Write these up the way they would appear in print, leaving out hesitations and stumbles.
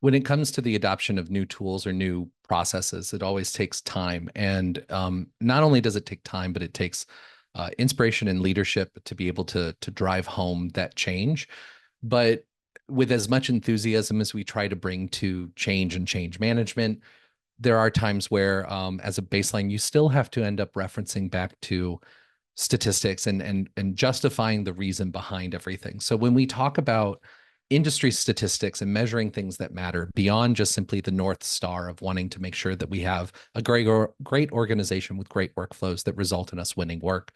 When it comes to the adoption of new tools or new processes, it always takes time. And not only does it take time, but it takes inspiration and leadership to be able to drive home that change. But with as much enthusiasm as we try to bring to change and change management, there are times where, as a baseline, you still have to end up referencing back to statistics and justifying the reason behind everything. So when we talk about industry statistics and measuring things that matter beyond just simply the North Star of wanting to make sure that we have a great organization with great workflows that result in us winning work,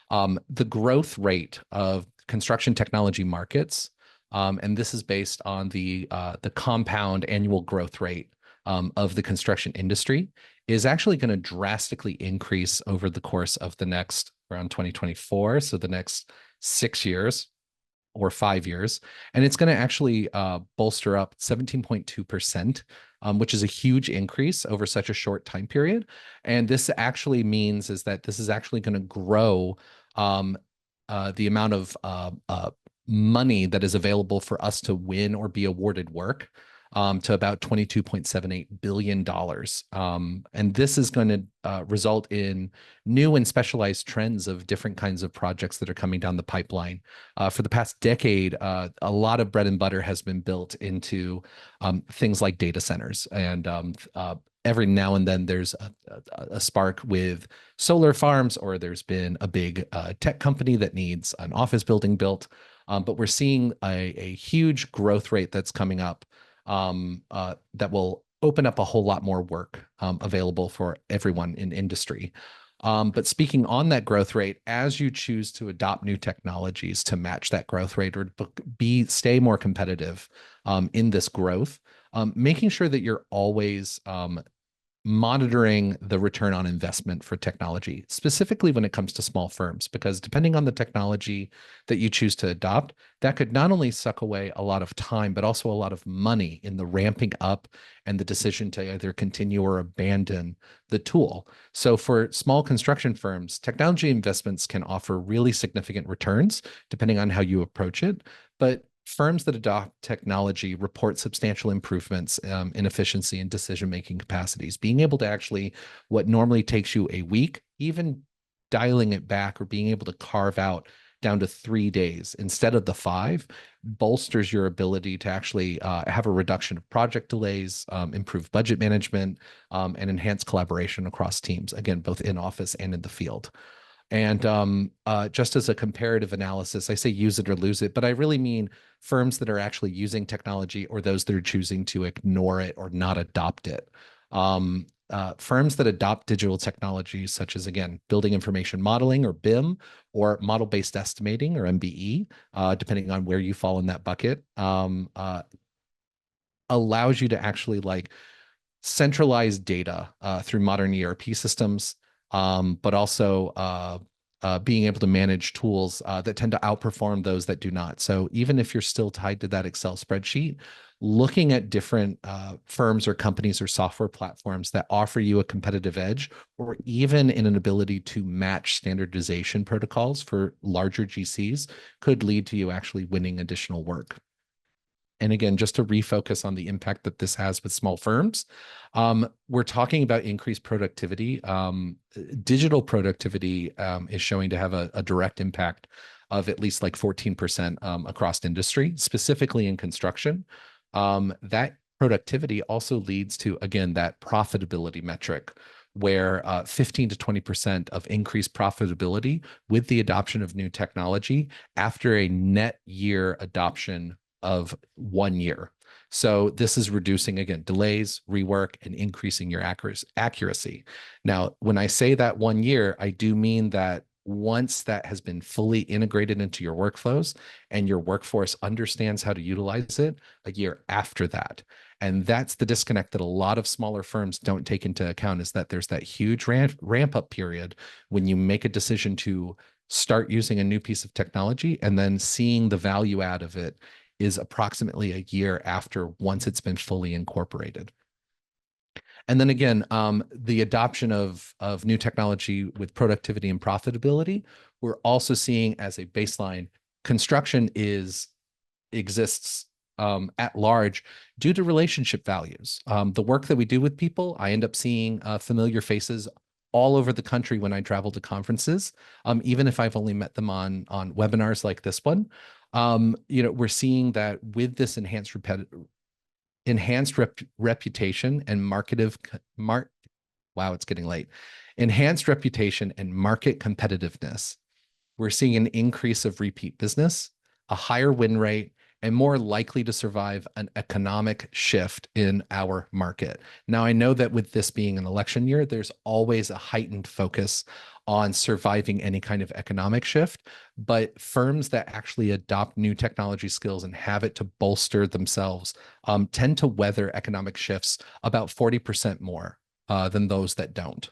the growth rate of construction technology markets, and this is based on the compound annual growth rate of the construction industry, is actually going to drastically increase over the course of the next around 2024, so the next 6 years or 5 years, and it's going to actually bolster up 17.2%, which is a huge increase over such a short time period. And this actually means is that this is actually going to grow the amount of money that is available for us to win or be awarded work to about $22.78 billion. And this is going to result in new and specialized trends of different kinds of projects that are coming down the pipeline. For the past decade, a lot of bread and butter has been built into things like data centers. And every now and then there's a spark with solar farms, or there's been a big tech company that needs an office building built. But we're seeing a huge growth rate that's coming up that will open up a whole lot more work available for everyone in industry. But speaking on that growth rate, as you choose to adopt new technologies to match that growth rate or stay more competitive in this growth, making sure that you're always monitoring the return on investment for technology, specifically when it comes to small firms, because depending on the technology that you choose to adopt, that could not only suck away a lot of time, but also a lot of money in the ramping up and the decision to either continue or abandon the tool. So for small construction firms, technology investments can offer really significant returns depending on how you approach it. But firms that adopt technology report substantial improvements in efficiency and decision-making capacities. Being able to actually, what normally takes you a week, even dialing it back or being able to carve out down to 3 days instead of the 5, bolsters your ability to actually have a reduction of project delays, improve budget management, and enhance collaboration across teams, again, both in office and in the field. And just as a comparative analysis, I say use it or lose it, but I really mean firms that are actually using technology or those that are choosing to ignore it or not adopt it. Firms that adopt digital technologies, such as, again, building information modeling or BIM, or model-based estimating or MBE, depending on where you fall in that bucket, allows you to actually centralize data through modern ERP systems, but also being able to manage tools that tend to outperform those that do not. So even if you're still tied to that Excel spreadsheet, looking at different firms or companies or software platforms that offer you a competitive edge, or even in an ability to match standardization protocols for larger GCs, could lead to you actually winning additional work. And again, just to refocus on the impact that this has with small firms, we're talking about increased productivity. Digital productivity is showing to have a direct impact of at least 14% across industry, specifically in construction. That productivity also leads to, again, that profitability metric, where 15 to 20% of increased profitability with the adoption of new technology after a net year adoption of 1 year. So this is reducing, again, delays, rework, and increasing your accuracy. Now, when I say that 1 year, I do mean that once that has been fully integrated into your workflows and your workforce understands how to utilize it, a year after that. And that's the disconnect that a lot of smaller firms don't take into account, is that there's that huge ramp up period when you make a decision to start using a new piece of technology, and then seeing the value add of it is approximately a year after, once it's been fully incorporated. And then again, the adoption of new technology with productivity and profitability, we're also seeing as a baseline, construction exists at large due to relationship values. The work that we do with people, I end up seeing familiar faces all over the country when I travel to conferences, even if I've only met them on webinars like this one. We're seeing that with this reputation and wow, it's getting late. Enhanced reputation and market competitiveness, we're seeing an increase of repeat business, a higher win rate, and more likely to survive an economic shift in our market. Now, I know that with this being an election year, there's always a heightened focus on surviving any kind of economic shift, but firms that actually adopt new technology skills and have it to bolster themselves tend to weather economic shifts about 40% more than those that don't.